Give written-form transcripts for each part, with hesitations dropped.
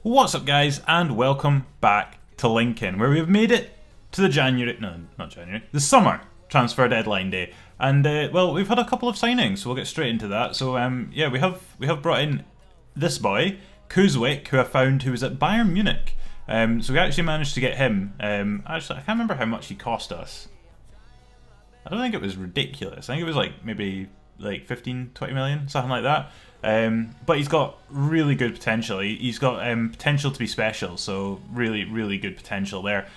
What's up, guys, and welcome back to Lincoln, where we've made it to the the summer transfer deadline day. And well, we've had a couple of signings, so we'll get straight into that. So yeah, we have brought in this boy, Kuzwick, who I found who was at Bayern Munich. So we actually managed to get him. Actually, I can't remember how much he cost us. I don't think it was ridiculous. I think it was like maybe like 15, 20 million, something like that. But he's got really good potential. He's got potential to be special, so really, really good potential there.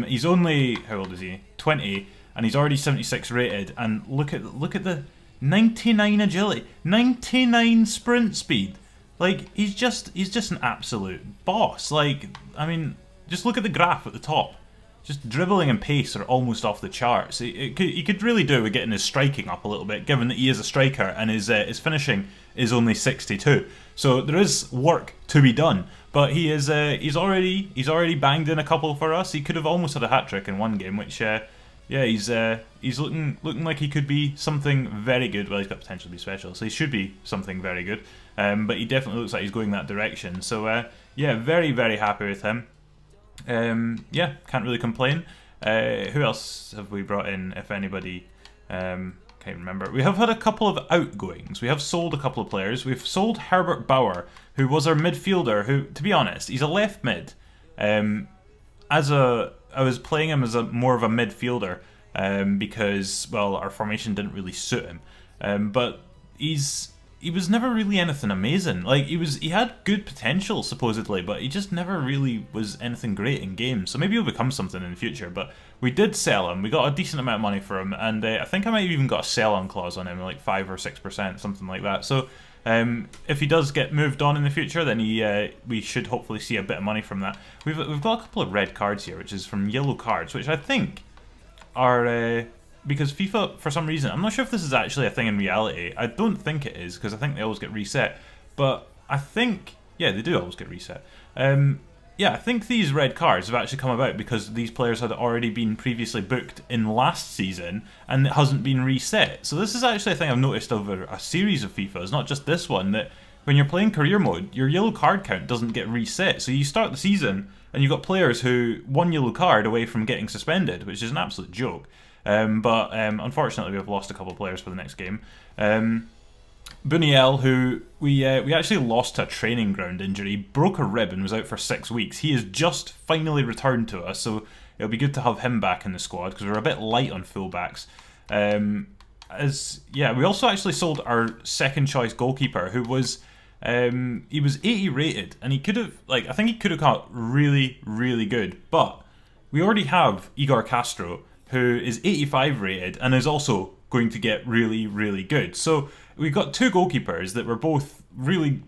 He's only, how old is he? 20, and he's already 76 rated. And look at the 99 agility, 99 sprint speed. Like he's just an absolute boss. Like, I mean, just look at the graph at the top. Just dribbling and pace are almost off the charts. He could really do with getting his striking up a little bit, given that he is a striker and his finishing is only 62. So there is work to be done. But he's already banged in a couple for us. He could have almost had a hat trick in one game, which yeah, he's looking like he could be something very good. Well, he's got potential to be special, so he should be something very good. But he definitely looks like he's going that direction. So yeah, very, very happy with him. Yeah, can't really complain. Who else have we brought in, if anybody? Can't remember. We have had a couple of outgoings. We have sold a couple of players. We've sold Herbert Bauer, who was our midfielder, who, to be honest, he's a left mid. I was playing him as more of a midfielder because, well, our formation didn't really suit him. But he was never really anything amazing. Like he had good potential supposedly, but he just never really was anything great in games. So maybe he'll become something in the future. But we did sell him. We got a decent amount of money for him, and I think I might have even got a sell-on clause on him, like 5 or 6%, something like that. So if he does get moved on in the future, then we should hopefully see a bit of money from that. We've got a couple of red cards here, which is from yellow cards, which I think are because FIFA, for some reason, I'm not sure if this is actually a thing in reality. I don't think it is, because I think they always get reset. But I think, yeah, they do always get reset. Yeah, I think these red cards have actually come about because these players had already been previously booked in last season, and it hasn't been reset. So this is actually a thing I've noticed over a series of FIFAs, not just this one, that when you're playing career mode, your yellow card count doesn't get reset. So you start the season, and you've got players who one yellow card away from getting suspended, which is an absolute joke. But unfortunately, we've lost a couple of players for the next game. Buniel, who we actually lost to a training ground injury, broke a rib and was out for 6 weeks. He has just finally returned to us, so it'll be good to have him back in the squad because we're a bit light on fullbacks. We also actually sold our second choice goalkeeper, who was he was 80 rated, and he could have I think he could have got really, really good, but we already have Igor Castro, who is 85 rated and is also going to get really, really good. So we've got two goalkeepers that were both really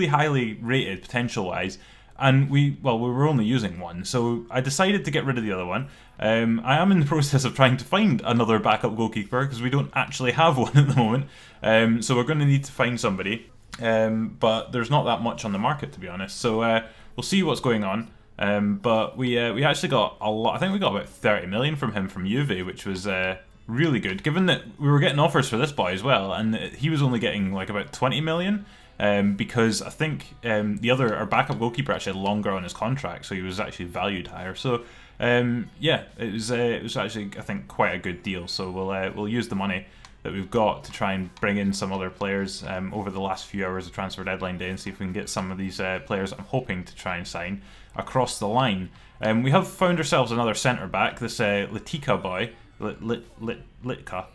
highly rated potential-wise, and we were only using one, so I decided to get rid of the other one. I am in the process of trying to find another backup goalkeeper because we don't actually have one at the moment. So we're going to need to find somebody, but there's not that much on the market, to be honest. So we'll see what's going on. But we actually got a lot. I think we got about 30 million from him from Juve, which was really good, given that we were getting offers for this boy as well, and he was only getting like about 20 million. Because I think our backup goalkeeper actually had longer on his contract, so he was actually valued higher. So yeah, it was actually, I think, quite a good deal. So we'll use the money that we've got to try and bring in some other players over the last few hours of transfer deadline day and see if we can get some of these players I'm hoping to try and sign across the line. We have found ourselves another centre back, this Litka boy, Litka,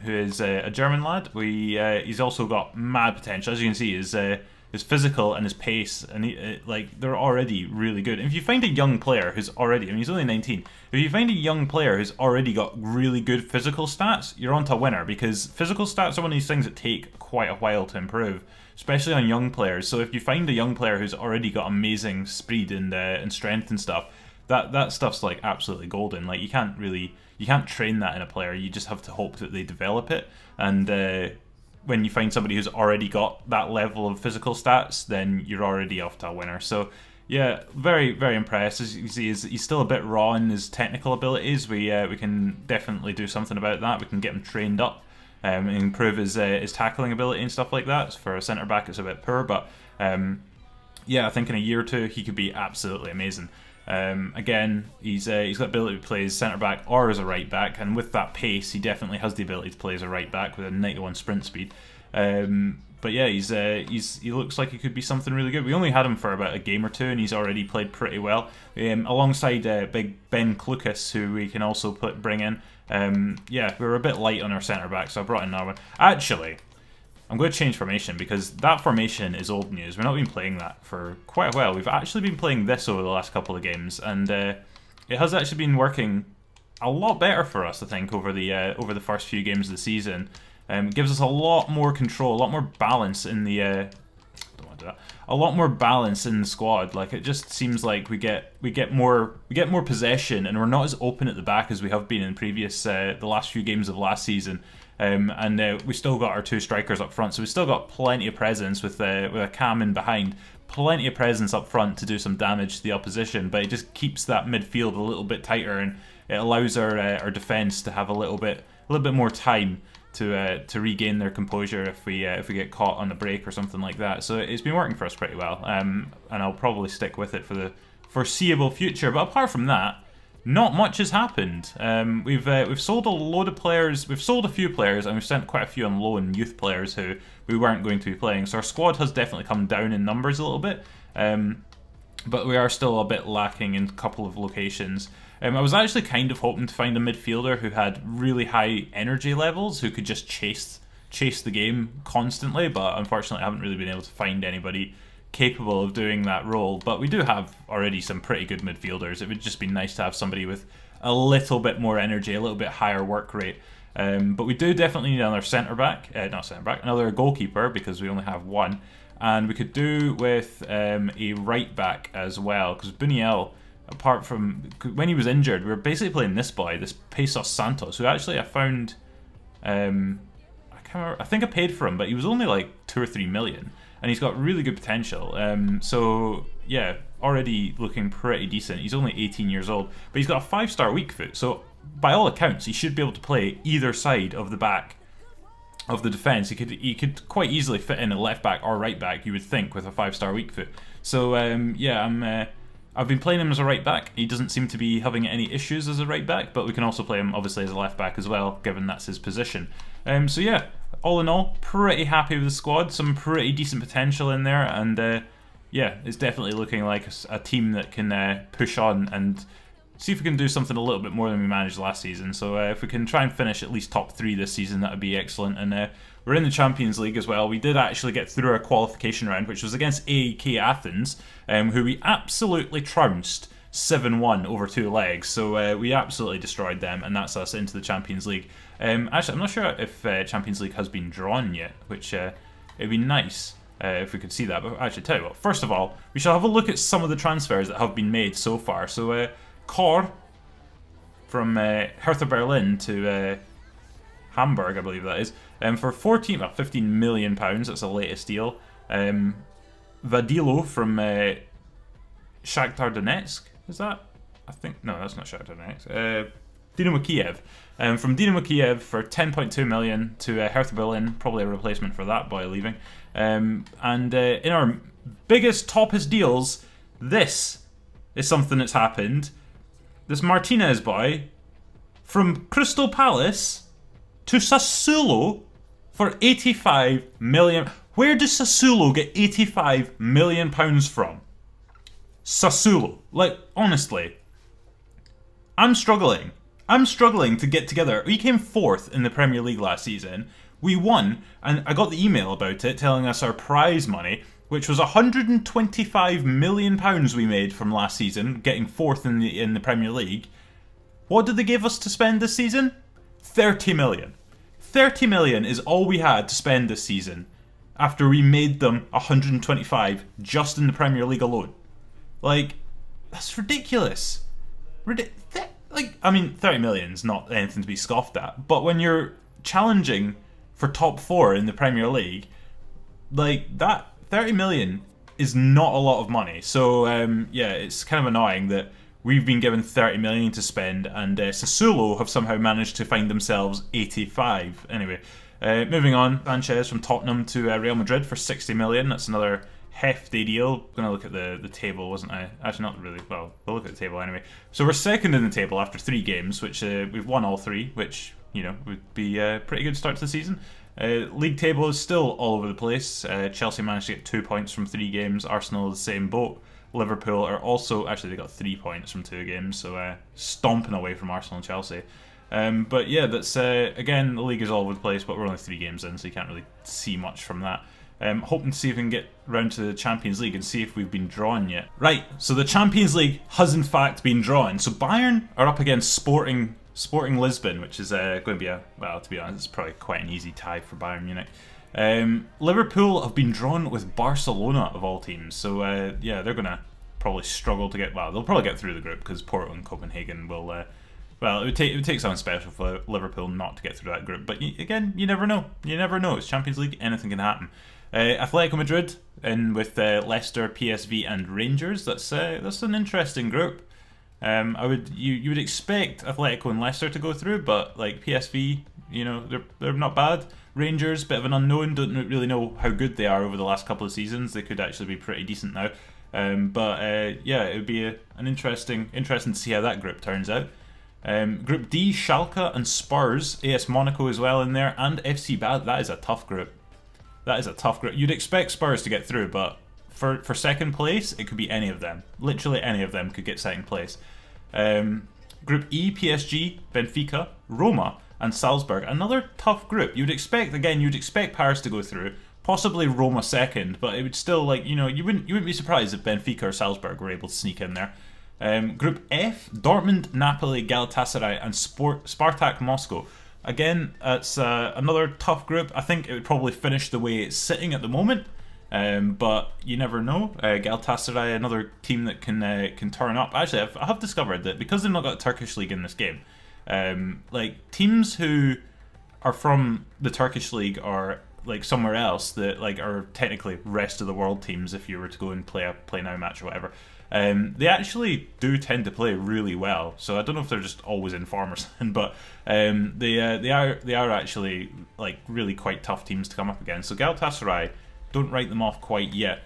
who is a German lad. He's also got mad potential. As you can see, his physical and his pace, and they're already really good. And if you find a young player who's already, I mean, he's only 19. If you find a young player who's already got really good physical stats, you're onto a winner, because physical stats are one of these things that take quite a while to improve, especially on young players. So if you find a young player who's already got amazing speed and strength and stuff, that stuff's like absolutely golden. Like you can't train that in a player. You just have to hope that they develop it. And when you find somebody who's already got that level of physical stats, then you're already off to a winner. So yeah, very, very impressed. As you can see, he's still a bit raw in his technical abilities. We can definitely do something about that. We can get him trained up and improve his tackling ability and stuff like that. For a centre back, it's a bit poor, but yeah, I think in a year or two he could be absolutely amazing. Again, he's got the ability to play as centre back or as a right back, and with that pace, he definitely has the ability to play as a right back with a 91 sprint speed. But yeah, he looks like he could be something really good. We only had him for about a game or two, and he's already played pretty well. Alongside big Ben Clucas, who we can also bring in. Yeah, we were a bit light on our centre back, so I brought in another one. Actually, I'm going to change formation because that formation is old news. We've not been playing that for quite a while. We've actually been playing this over the last couple of games, and it has actually been working a lot better for us, I think, over the first few games of the season. It gives us a lot more control, a lot more balance in the. Don't want to do that. A lot more balance in the squad. Like, it just seems like we get more possession, and we're not as open at the back as we have been in previous the last few games of last season. And we still got our two strikers up front, so we've still got plenty of presence with a Cam in behind, plenty of presence up front to do some damage to the opposition. But it just keeps that midfield a little bit tighter, and it allows our defence to have a little bit more time to regain their composure if we get caught on a break or something like that. So it's been working for us pretty well, and I'll probably stick with it for the foreseeable future. But apart from that, not much has happened. We've sold a load of players. We've sold a few players, and we've sent quite a few on loan youth players who we weren't going to be playing. So our squad has definitely come down in numbers a little bit, but we are still a bit lacking in a couple of locations. I was actually kind of hoping to find a midfielder who had really high energy levels, who could just chase the game constantly, but unfortunately I haven't really been able to find anybody capable of doing that role. But we do have already some pretty good midfielders. It would just be nice to have somebody with a little bit more energy, a little bit higher work rate. But we do definitely need another another goalkeeper, because we only have one. And we could do with a right back as well, because Buniel, apart from when he was injured, we were basically playing this Pesos Santos, who actually I found, I can't remember, I think I paid for him, but he was only like 2 or 3 million, and he's got really good potential. So yeah, already looking pretty decent. He's only 18 years old, but he's got a 5-star weak foot, so by all accounts he should be able to play either side of the back of the defence. He could quite easily fit in a left back or right back, you would think, with a 5-star weak foot. So yeah, I've been playing him as a right back. He doesn't seem to be having any issues as a right back, but we can also play him obviously as a left back as well, given that's his position. So yeah, all in all, pretty happy with the squad. Some pretty decent potential in there, and yeah, it's definitely looking like a team that can push on and see if we can do something a little bit more than we managed last season. So if we can try and finish at least top 3 this season, that would be excellent. And we're in the Champions League as well. We did actually get through our qualification round, which was against AEK Athens, who we absolutely trounced 7-1 over 2 legs. So we absolutely destroyed them, and that's us into the Champions League. Actually, I'm not sure if Champions League has been drawn yet, which it'd be nice if we could see that. But actually, tell you what, first of all, we shall have a look at some of the transfers that have been made so far. So Kor from Hertha Berlin to Hamburg, I believe that is, for 15 million pounds. That's the latest deal. Vadilo from Shakhtar Donetsk, is that? I think no, that's not Shakhtar Donetsk. Dynamo Kiev. From Dynamo Kiev for 10.2 million to Hertha Berlin, probably a replacement for that boy leaving. And in our biggest, toppest deals, this is something that's happened. This Martinez boy from Crystal Palace to Sassuolo for 85 million. Where does Sassuolo get 85 million pounds from? Sassuolo. Like, honestly, I'm struggling. I'm struggling to get together. We came 4th in the Premier League last season. We won, and I got the email about it telling us our prize money, which was 125 million pounds we made from last season, getting 4th in the Premier League. What did they give us to spend this season? 30 million. 30 million is all we had to spend this season, after we made them 125 just in the Premier League alone. Like, that's ridiculous. I mean, 30 million is not anything to be scoffed at, but when you're challenging for top 4 in the Premier League, like, that 30 million is not a lot of money. So yeah, it's kind of annoying that we've been given 30 million to spend, and Sassuolo have somehow managed to find themselves 85. Anyway, moving on, Sanchez from Tottenham to Real Madrid for 60 million. That's another hefty deal. Gonna look at the table, wasn't I? Actually, not really. Well, we'll look at the table anyway. So we're second in the table after 3 games, which we've won all 3, which, you know, would be a pretty good start to the season. League table is still all over the place. Chelsea managed to get 2 points from 3 games. Arsenal the same boat. Liverpool are also, actually they got 3 points from 2 games, so stomping away from Arsenal and Chelsea. But yeah, that's again, the league is all over the place, but we're only 3 games in, so you can't really see much from that. Hoping to see if we can get round to the Champions League and see if we've been drawn yet. Right, so the Champions League has in fact been drawn. So Bayern are up against Sporting Lisbon, which is going to be well, to be honest, it's probably quite an easy tie for Bayern Munich. Liverpool have been drawn with Barcelona of all teams, so yeah, they're going to probably struggle to get, well, they'll probably get through the group because Porto and Copenhagen will, well, it would take something special for Liverpool not to get through that group, but again, you never know. You never know. It's Champions League, anything can happen. Atletico Madrid in with Leicester, PSV, and Rangers. That's an interesting group. You would expect Atletico and Leicester to go through, but like PSV, you know, they're not bad. Rangers, bit of an unknown. Don't really know how good they are over the last couple of seasons. They could actually be pretty decent now. But yeah, it would be an interesting to see how that group turns out. Group D, Schalke and Spurs, AS Monaco as well in there, and FC Bad. That is a tough group. That is a tough group. You'd expect Spurs to get through, but for second place, it could be any of them. Literally any of them could get second place. Group E, PSG, Benfica, Roma, and Salzburg. Another tough group. You'd expect Paris to go through, possibly Roma second, but it would still, like, you know, you wouldn't be surprised if Benfica or Salzburg were able to sneak in there. Group F, Dortmund, Napoli, Galatasaray, and Spartak Moscow. Again, it's another tough group. I think it would probably finish the way it's sitting at the moment, but you never know. Galatasaray, another team that can turn up. Actually, I have discovered that because they've not got a Turkish league in this game, like teams who are from the Turkish league or like somewhere else that like are technically rest of the world teams, if you were to go and play a play now match or whatever, they actually do tend to play really well. So I don't know if they're just always in form or something, but they are actually like really quite tough teams to come up against. So Galatasaray, don't write them off quite yet.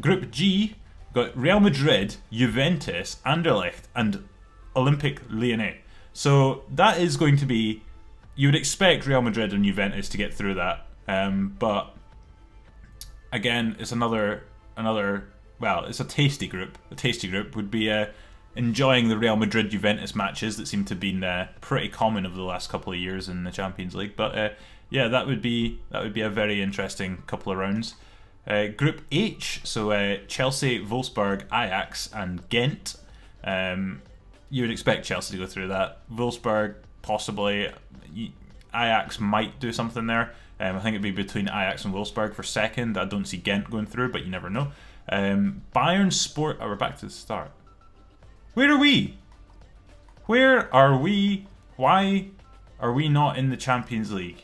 Group G, got Real Madrid, Juventus, Anderlecht, and Olympique Lyonnais. So that is going to be, you would expect Real Madrid and Juventus to get through that. But again, it's another. Well, it's a tasty group. A tasty group would be enjoying the Real Madrid-Juventus matches that seem to have been pretty common over the last couple of years in the Champions League. But yeah, that would be a very interesting couple of rounds. Group H, so Chelsea, Wolfsburg, Ajax, and Ghent. You would expect Chelsea to go through that. Wolfsburg, possibly. Ajax might do something there. I think it'd be between Ajax and Wolfsburg for second. I don't see Ghent going through, but you never know. Bayern Sport. Oh, we're back to the start. Where are we? Where are we? Why are we not in the Champions League?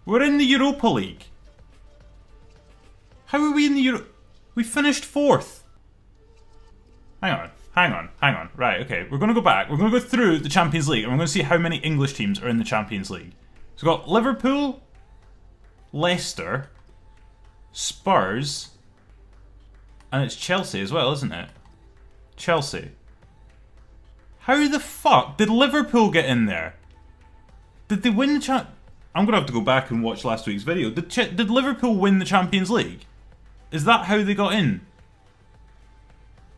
We're in the Europa League. How are we in the Euro? We finished 4th. Hang on. Right, okay. We're going to go back. We're going to go through the Champions League and we're going to see how many English teams are in the Champions League. So we've got Liverpool, Leicester, Spurs, and it's Chelsea as well, isn't it? Chelsea. How the fuck did Liverpool get in there? Did they win the I'm going to have to go back and watch last week's video. Did Liverpool win the Champions League? Is that how they got in?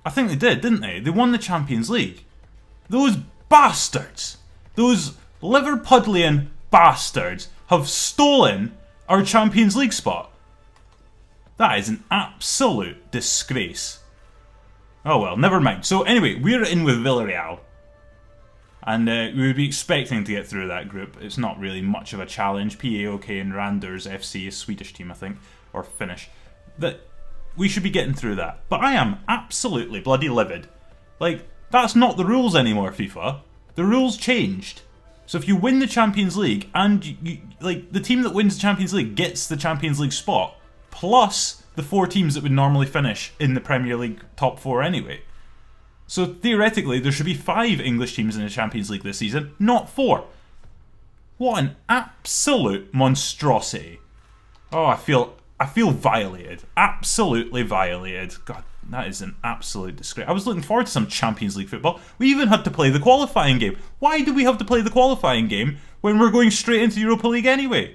I think they did, didn't they? They won the Champions League. Those bastards, those Liverpudlian bastards have stolen our Champions League spot. That is an absolute disgrace. Oh well, never mind. So anyway, we're in with Villarreal. And we would be expecting to get through that group. It's not really much of a challenge. PAOK and Randers FC, a Swedish team I think, or Finnish. We should be getting through that. But I am absolutely bloody livid. Like, that's not the rules anymore, FIFA. The rules changed. So if you win the Champions League and like the team that wins the Champions League gets the Champions League spot, plus the 4 teams that would normally finish in the Premier League top 4 anyway. So theoretically, there should be 5 English teams in the Champions League this season, not 4. What an absolute monstrosity. Oh, I feel violated. Absolutely violated. God, that is an absolute disgrace. I was looking forward to some Champions League football. We even had to play the qualifying game. Why do we have to play the qualifying game when we're going straight into Europa League anyway?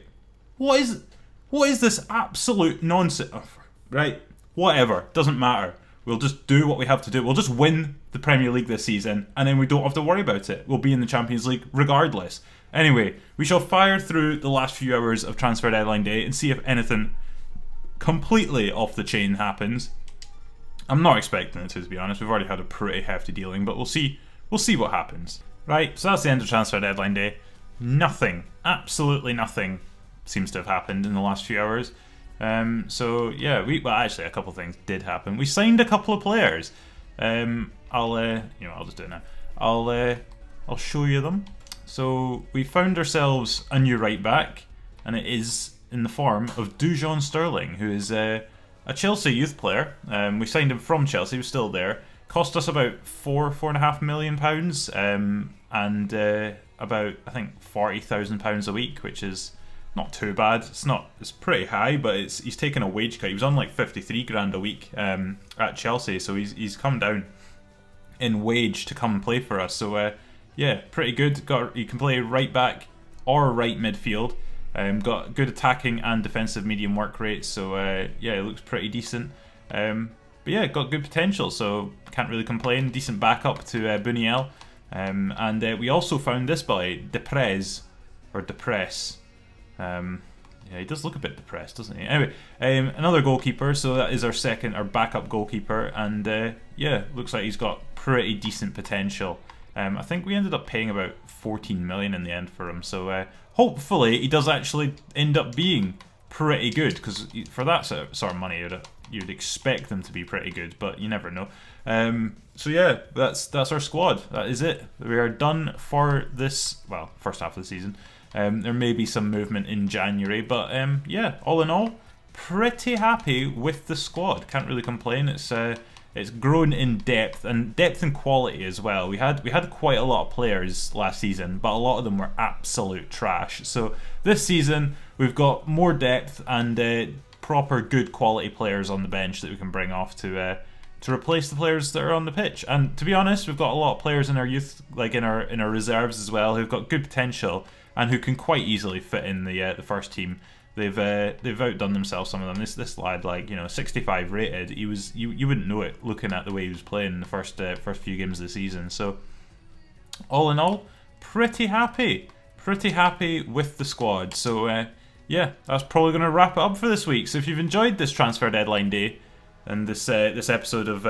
What is this absolute nonsense? Oh, right, whatever, doesn't matter. We'll just do what we have to do. We'll just win the Premier League this season, and then we don't have to worry about it. We'll be in the Champions League regardless. Anyway, we shall fire through the last few hours of transfer deadline day and see if anything completely off the chain happens. I'm not expecting it to be honest. We've already had a pretty hefty dealing, but we'll see what happens. Right, so that's the end of transfer deadline day. Nothing, absolutely nothing seems to have happened in the last few hours. So yeah, well actually a couple of things did happen. We signed a couple of players. I'll just do it now. I'll show you them. So we found ourselves a new right back, and it is in the form of Dujon Sterling, who is a Chelsea youth player. We signed him from Chelsea. He was still there. Cost us about £4.5 million, and about I think £40,000 a week, which is not too bad. It's pretty high, but he's taken a wage cut. He was on like 53 grand a week at Chelsea, so he's come down in wage to come and play for us. So yeah, pretty good. He can play right back or right midfield. Got good attacking and defensive medium work rate, so yeah, it looks pretty decent. But yeah, got good potential, so can't really complain. Decent backup to Buniel. And we also found this boy, Deprez. Yeah, he does look a bit depressed, doesn't he? Anyway, another goalkeeper, so that is our backup goalkeeper, and yeah, looks like he's got pretty decent potential. I think we ended up paying about 14 million in the end for him, so hopefully he does actually end up being pretty good, because for that sort of money you'd expect them to be pretty good, but you never know. So yeah, that's our squad. That is it. We are done for this, well, first half of the season. There may be some movement in January, but yeah, all in all, pretty happy with the squad. Can't really complain. It's grown in depth and quality as well. We had quite a lot of players last season, but a lot of them were absolute trash. So this season we've got more depth and proper good quality players on the bench that we can bring off to replace the players that are on the pitch. And to be honest, we've got a lot of players in our youth, like in our reserves as well, who've got good potential and who can quite easily fit in the first team. They've outdone themselves, some of them. This lad, like, 65 rated. He was you wouldn't know it looking at the way he was playing in the first few games of the season. So all in all, pretty happy with the squad. So yeah, that's probably going to wrap it up for this week. So if you've enjoyed this transfer deadline day and this episode of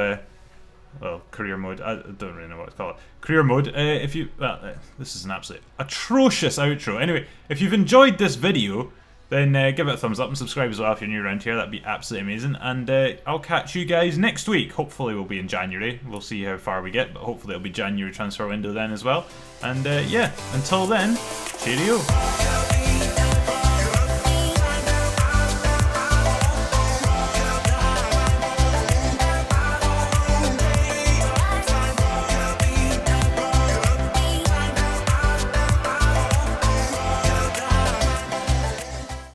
well, career mode, I don't really know what to call it. Career mode. This is an absolute atrocious outro. Anyway, if you've enjoyed this video, then give it a thumbs up and subscribe as well if you're new around here. That'd be absolutely amazing. And I'll catch you guys next week. Hopefully we'll be in January. We'll see how far we get, but hopefully it'll be January transfer window then as well. And yeah, until then, cheerio.